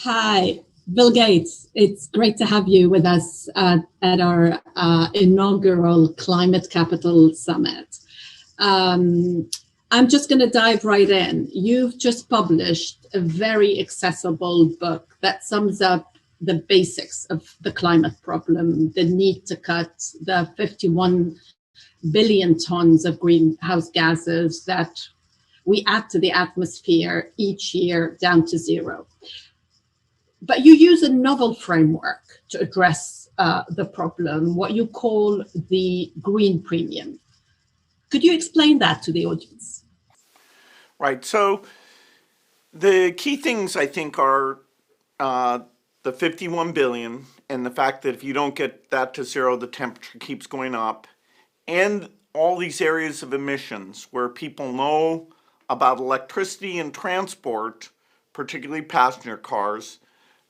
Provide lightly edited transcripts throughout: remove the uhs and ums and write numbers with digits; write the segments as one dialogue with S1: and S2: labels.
S1: Hi, Bill Gates. It's great to have you with us at our inaugural Climate Capital Summit. Um, I'm just going to dive right in. You've just published a very accessible book that sums up the basics of the climate problem, the need to cut the 51 billion tons of greenhouse gases that we add to the atmosphere each year down to zero. But you use a novel framework to address the problem, what you call the green premium. Could you explain that to the audience?
S2: Right. So the key things I think are uh, the 51 billion and the fact that if you don't get that to zero, the temperature keeps going up, and all these areas of emissions where people know about electricity and transport, particularly passenger cars,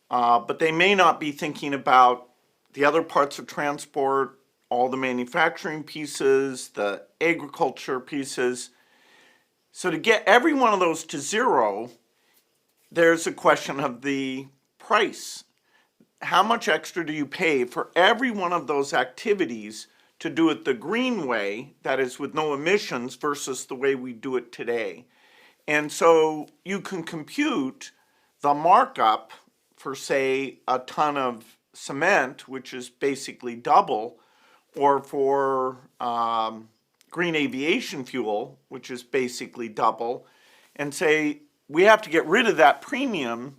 S2: but they may not be thinking about the other parts of transport, all the manufacturing pieces, the agriculture pieces. So to get every one of those to zero, there's a question of the price. How much extra do you pay for every one of those activities to do it the green way, that is with no emissions, versus the way we do it today? And so you can compute the markup for, say, a ton of cement, which is basically double, or for green aviation fuel, which is basically double, and say we have to get rid of that premium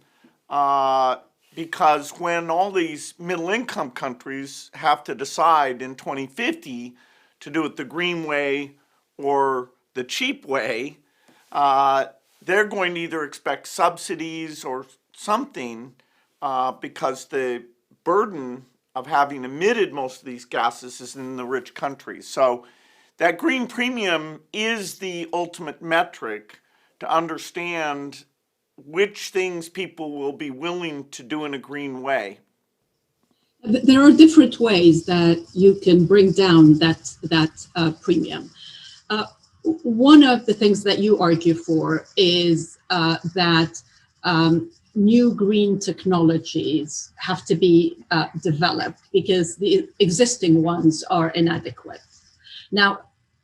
S2: because when all these middle income countries have to decide in 2050 to do it the green way or the cheap way, they're going to either expect subsidies or something because the burden of having emitted most of these gases is in the rich countries. So that green premium is the ultimate metric to understand which things people will be willing to do in a green way.
S1: There are different ways that you can bring down that premium. Uh, One of the things that you argue for is that new green technologies have to be developed because the existing ones are inadequate. Now,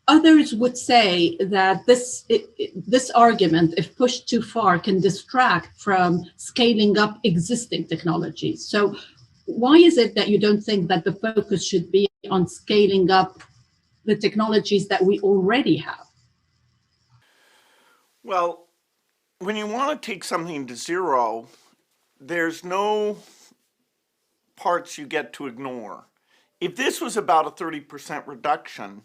S1: others would say that this argument, if pushed too far, can distract from scaling up existing technologies. So why is it that you don't think that the focus should be on scaling up the technologies that we already have?
S2: Well, when you want to take something to zero, there's no parts you get to ignore. If this was about a 30% reduction,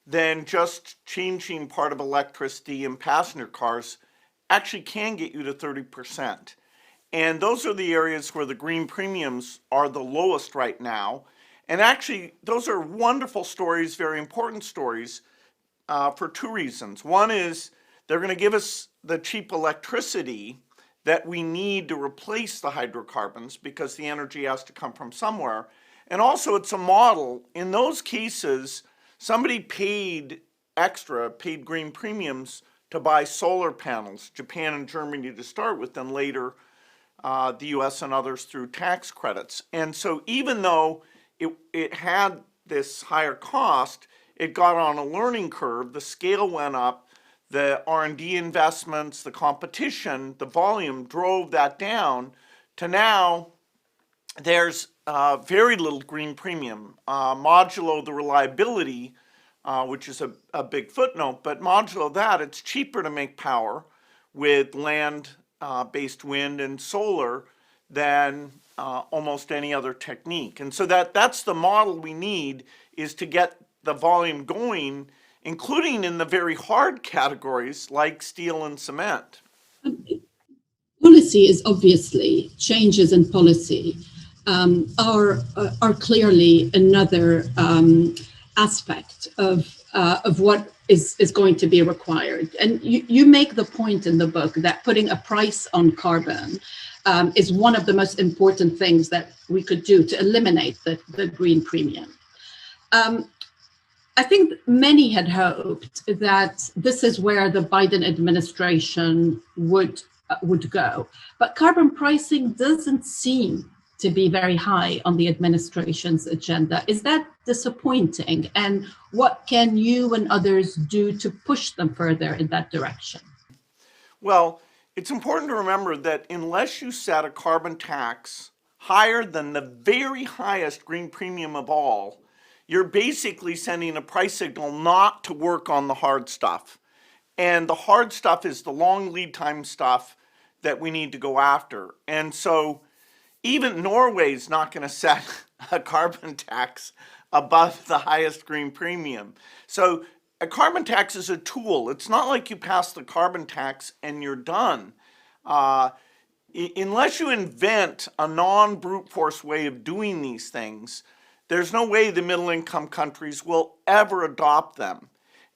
S2: then just changing part of electricity in passenger cars actually can get you to 30%. And those are the areas where the green premiums are the lowest right now. And actually, those are wonderful stories, very important stories, for two reasons. One is they're going to give us the cheap electricity that we need to replace the hydrocarbons because the energy has to come from somewhere. And also, it's a model. In those cases, somebody paid extra, paid green premiums to buy solar panels, Japan and Germany to start with, and later the US and others through tax credits. And so even though it had this higher cost, it got on a learning curve, the scale went up, the R&D investments, the competition, the volume drove that down to now there's very little green premium. Modulo the reliability, which is a big footnote, but modulo that, it's cheaper to make power with land-based wind and solar than almost any other technique. And so that's the model we need, is to get the volume going, including in the very hard categories like steel and cement.
S1: Policy is obviously changes in policy are clearly another aspect of what is going to be required. And you make the point in the book that putting a price on carbon is one of the most important things that we could do to eliminate the green premium. I think many had hoped that this is where the Biden administration would would go. But carbon pricing doesn't seem to be very high on the administration's agenda. Is that disappointing? And what can you and others do to push them further in that direction?
S2: Well, it's important to remember that unless you set a carbon tax higher than the very highest green premium of all, you're basically sending a price signal not to work on the hard stuff. And the hard stuff is the long lead time stuff that we need to go after. And so even Norway's not going to set a carbon tax above the highest green premium. So a carbon tax is a tool. It's not like you pass the carbon tax and you're done. Unless you invent a non-brute force way of doing these things, there's no way the middle income countries will ever adopt them.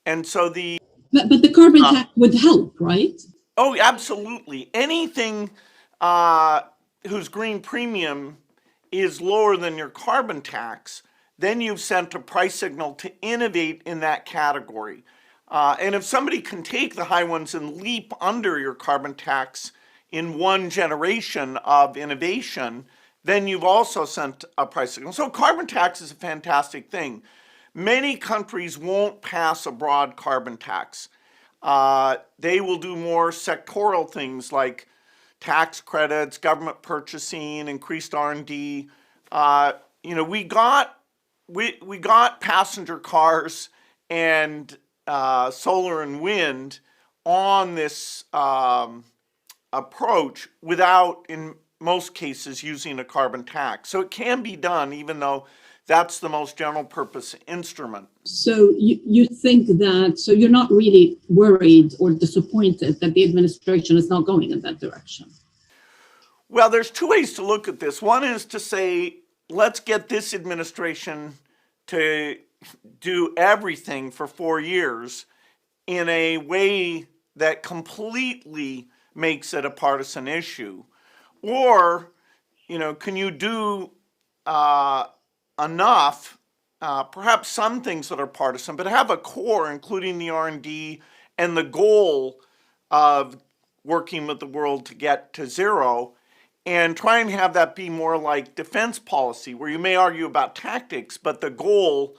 S2: And so
S1: but the carbon tax would help, right?
S2: Oh, absolutely. Anything whose green premium is lower than your carbon tax, then you've sent a price signal to innovate in that category. And if somebody can take the high ones and leap under your carbon tax in one generation of innovation, then you've also sent a price signal. So carbon tax is a fantastic thing. Many countries won't pass a broad carbon tax. They will do more sectoral things like tax credits, government purchasing, increased R&D. We got passenger cars and solar and wind on this approach without, in most cases, using a carbon tax. So it can be done, even though that's the most general purpose instrument.
S1: So you think that, so you're not really worried or disappointed that the administration is not going in that direction?
S2: Well, there's two ways to look at this. One is to say, let's get this administration to do everything for 4 years in a way that completely makes it a partisan issue. Or, can you do enough, perhaps some things that are partisan, but have a core, including the R&D and the goal of working with the world to get to zero, and try and have that be more like defense policy, where you may argue about tactics, but the goal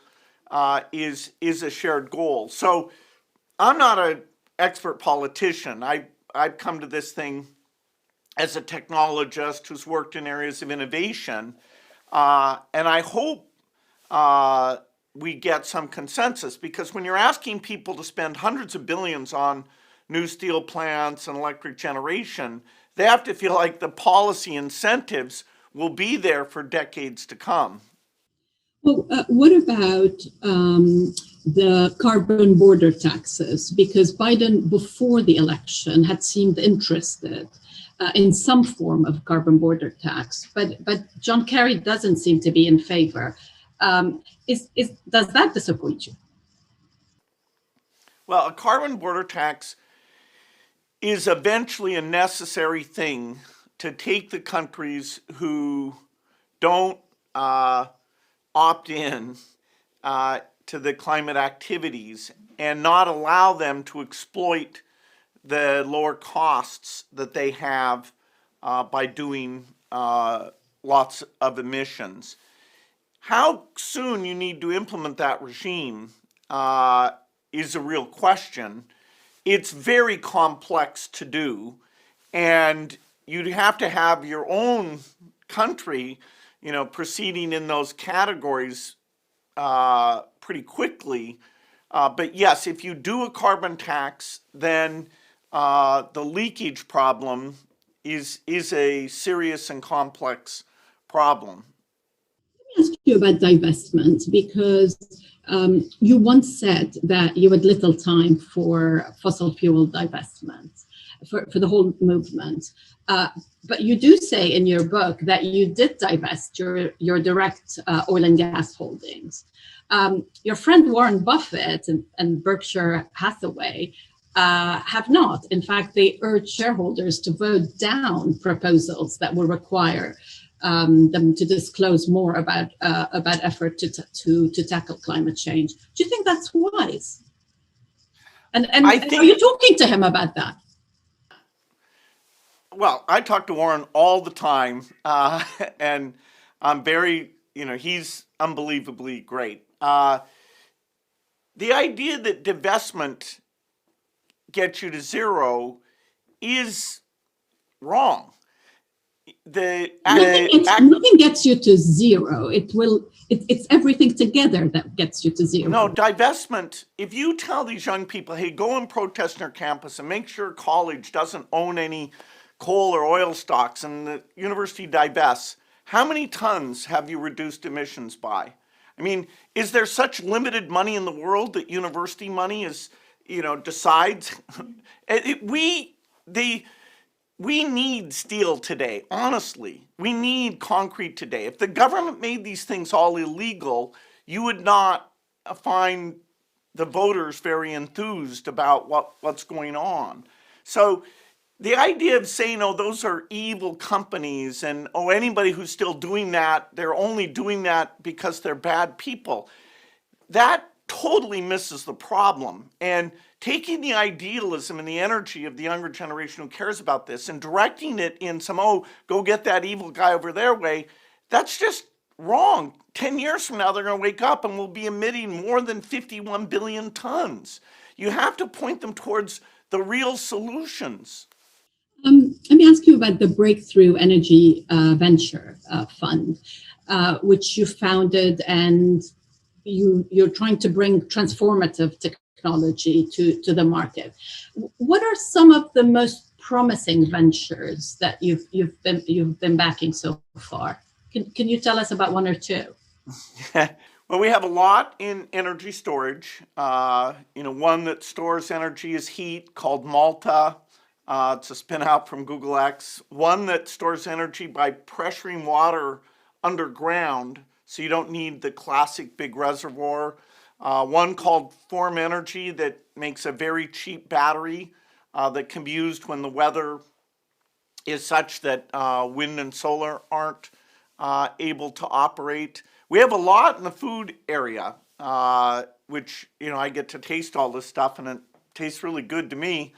S2: is a shared goal. So I'm not an expert politician. I've come to this thing as a technologist who's worked in areas of innovation, and I hope we get some consensus, because when you're asking people to spend hundreds of billions on new steel plants and electric generation, they have to feel like the policy incentives will be there for decades to come.
S1: Well, what about the carbon border taxes? Because Biden, before the election, had seemed interested in some form of carbon border tax, but John Kerry doesn't seem to be in favor. Does that disappoint you?
S2: Well, a carbon border tax is eventually a necessary thing to take the countries who don't opt in to the climate activities and not allow them to exploit the lower costs that they have by doing lots of emissions. How soon you need to implement that regime is a real question. It's very complex to do, and you'd have to have your own country, proceeding in those categories pretty quickly. But yes, if you do a carbon tax, then the leakage problem is a serious and complex problem.
S1: Let me ask you about divestment, because you once said that you had little time for fossil fuel divestment, for the whole movement. But you do say in your book that you did divest your direct oil and gas holdings. Your friend Warren Buffett and Berkshire Hathaway have not. In fact, they urge shareholders to vote down proposals that will require them to disclose more about effort to tackle climate change. Do you think that's wise? And are you talking to him about that?
S2: Well, I talk to Warren all the time, and I'm very, he's unbelievably great. The idea that divestment gets you to zero is wrong.
S1: Nothing gets you to zero. It's everything together that gets you to zero.
S2: No, divestment, if you tell these young people, hey, go and protest on your campus and make sure college doesn't own any coal or oil stocks and the university divests, how many tons have you reduced emissions by? I mean, is there such limited money in the world that university money is, decides? We need steel today, honestly. We need concrete today. If the government made these things all illegal, you would not find the voters very enthused about what's going on. So the idea of saying, oh, those are evil companies and, oh, anybody who's still doing that, they're only doing that because they're bad people, that totally misses the problem. And taking the idealism and the energy of the younger generation who cares about this and directing it in some, oh, go get that evil guy over their way, that's just wrong. 10 years from now, they're going to wake up and we'll be emitting more than 51 billion tons. You have to point them towards the real solutions.
S1: Let me ask you about the Breakthrough Energy Venture Fund, which you founded, and you're trying to bring transformative technology to the market. What are some of the most promising ventures that you've been backing so far? Can you tell us about one or two?
S2: Well, we have a lot in energy storage. One that stores energy is heat, called Malta. It's a spin out from Google X. One that stores energy by pressuring water underground, so you don't need the classic big reservoir. One called Form Energy that makes a very cheap battery that can be used when the weather is such that wind and solar aren't able to operate. We have a lot in the food area, which, I get to taste all this stuff and it tastes really good to me.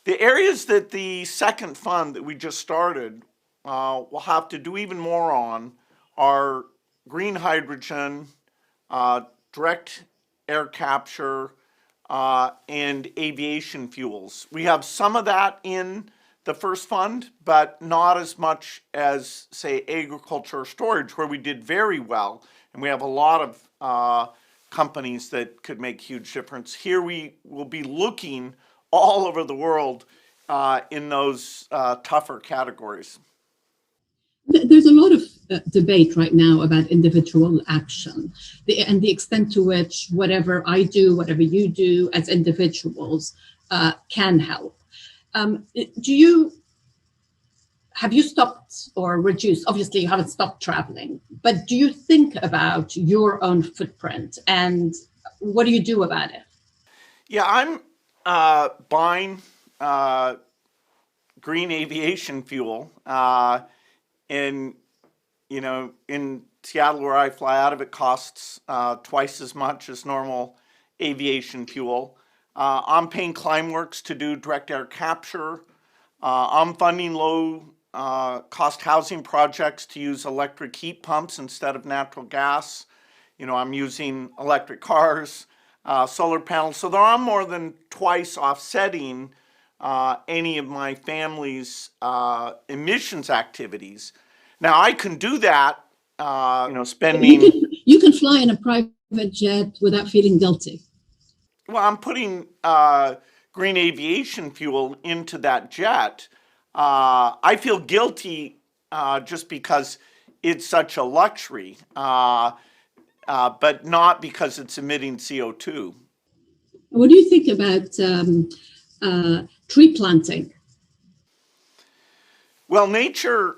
S2: The areas that the second fund that we just started will have to do even more on are green hydrogen, direct air capture, and aviation fuels. We have some of that in the first fund, but not as much as, say, agriculture or storage, where we did very well. And we have a lot of companies that could make huge difference. Here we will be looking all over the world in those tougher categories.
S1: There's a lot of debate right now about individual action and the extent to which whatever I do, whatever you do as individuals can help. Have you stopped or reduced? Obviously, you haven't stopped traveling, but do you think about your own footprint and what do you do about it?
S2: Yeah, I'm buying green aviation fuel. In Seattle, where I fly out of, it costs twice as much as normal aviation fuel. I'm paying Climeworks to do direct air capture. I'm funding low cost housing projects to use electric heat pumps instead of natural gas. I'm using electric cars, solar panels. So there are more than twice offsetting any of my family's emissions activities. Now I can do that, spending.
S1: You can fly in a private jet without feeling guilty.
S2: Well, I'm putting green aviation fuel into that jet. I feel guilty just because it's such a luxury, but not because it's emitting CO2.
S1: What do you think about tree planting?
S2: Well, nature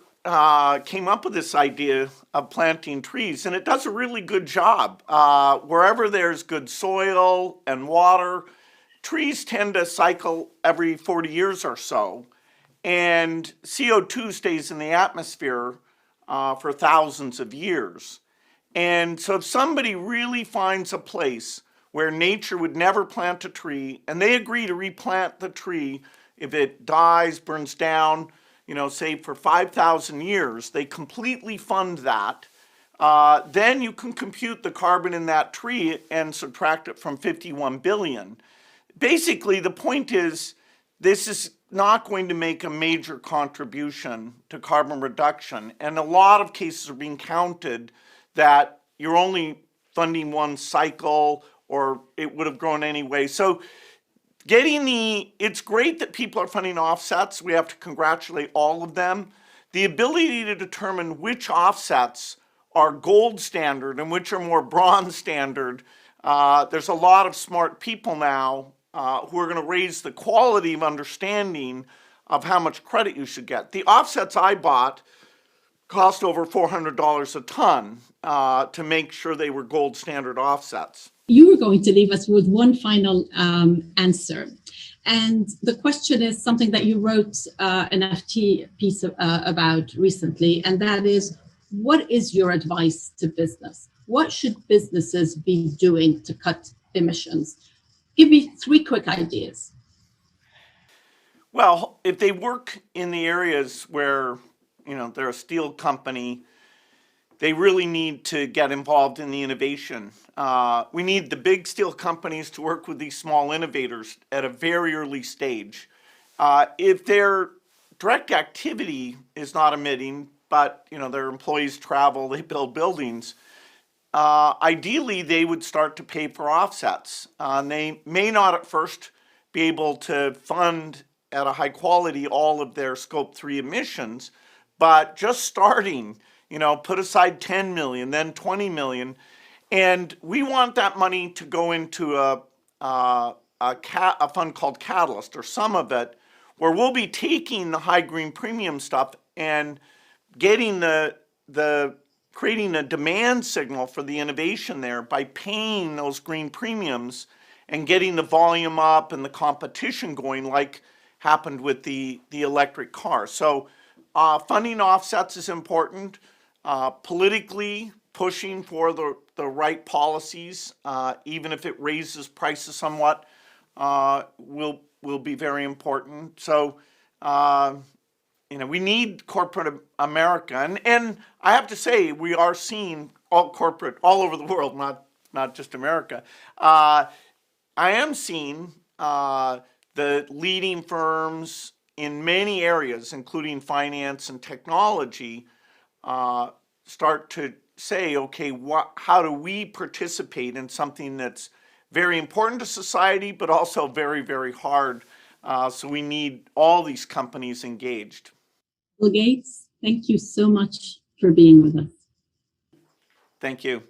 S2: came up with this idea of planting trees, and it does a really good job. Wherever there's good soil and water, trees tend to cycle every 40 years or so, and CO2 stays in the atmosphere for thousands of years. And so if somebody really finds a place where nature would never plant a tree, and they agree to replant the tree if it dies, burns down, say for 5,000 years, they completely fund that. Then you can compute the carbon in that tree and subtract it from 51 billion. Basically, the point is, this is not going to make a major contribution to carbon reduction. And a lot of cases are being counted that you're only funding one cycle, or it would have grown anyway. So it's great that people are funding offsets. We have to congratulate all of them. The ability to determine which offsets are gold standard and which are more bronze standard, there's a lot of smart people now who are going to raise the quality of understanding of how much credit you should get. The offsets I bought cost over $400 a ton to make sure they were gold standard offsets.
S1: You were going to leave us with one final answer. And the question is something that you wrote an FT piece about recently, and that is, what is your advice to business? What should businesses be doing to cut emissions? Give me 3 quick ideas.
S2: Well, if they work in the areas where, they're a steel company, they really need to get involved in the innovation. We need the big steel companies to work with these small innovators at a very early stage. If their direct activity is not emitting, but their employees travel, they build buildings, ideally they would start to pay for offsets. They may not at first be able to fund at a high quality all of their scope 3 emissions, but just starting, put aside 10 million, then 20 million, and we want that money to go into a fund called Catalyst, or some of it, where we'll be taking the high green premium stuff and getting creating a demand signal for the innovation there by paying those green premiums and getting the volume up and the competition going, like happened with the electric car. So funding offsets is important. Politically pushing for the right policies, even if it raises prices somewhat, will be very important. So we need corporate America, and I have to say, we are seeing corporate all over the world, not just America. I am seeing the leading firms in many areas, including finance and technology, start to say, okay, how do we participate in something that's very important to society, but also very, very hard? So we need all these companies engaged.
S1: Bill Gates, thank you so much for being with us.
S2: Thank you.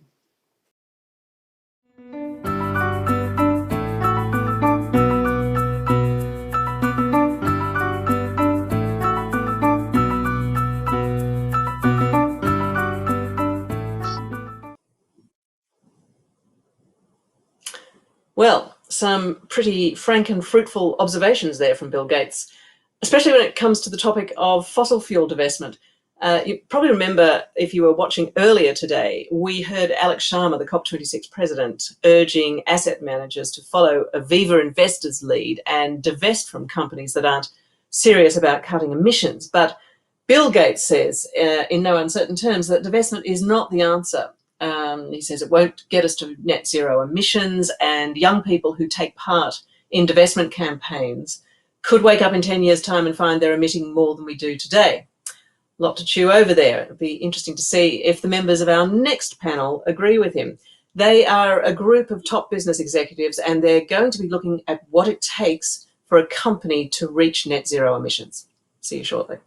S3: Well, some pretty frank and fruitful observations there from Bill Gates, especially when it comes to the topic of fossil fuel divestment. You probably remember, if you were watching earlier today, we heard Alex Sharma, the COP26 president, urging asset managers to follow Aviva Investors' lead and divest from companies that aren't serious about cutting emissions. But Bill Gates says, in no uncertain terms, that divestment is not the answer. He says it won't get us to net zero emissions, and young people who take part in divestment campaigns could wake up in 10 years' time and find they're emitting more than we do today. A lot to chew over there. It'll be interesting to see if the members of our next panel agree with him. They are a group of top business executives, and they're going to be looking at what it takes for a company to reach net zero emissions. See you shortly.